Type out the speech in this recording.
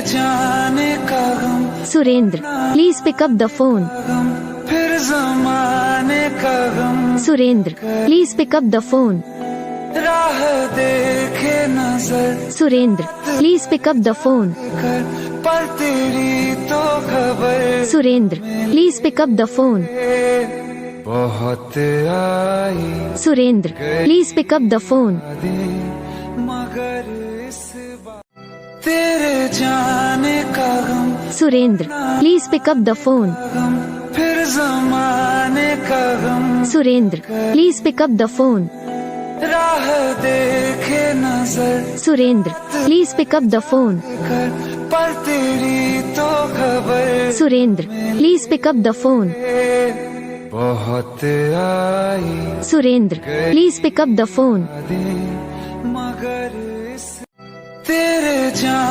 जाने का गम Surendra, please pick up the phone. फिर जमाने का गम Surendra, please pick up the phone. राह देखे नजर Surendra, please pick up the phone. कर पर तेरी तो खबर Surendra, please pick up the phone. बहुत आई Surendra, please pick up the phone. मगर इस बार तेरे जाने का गम Surendra, please pick up the phone. फिर जमाने का गम Surendra, please pick up the phone. राह देखे नजर Surendra, please pick up the phone. कर पर तेरी तो खबर Surendra, please pick up the phone. बहुत आई Surendra, please pick up the phone. मगर इस तेरे जान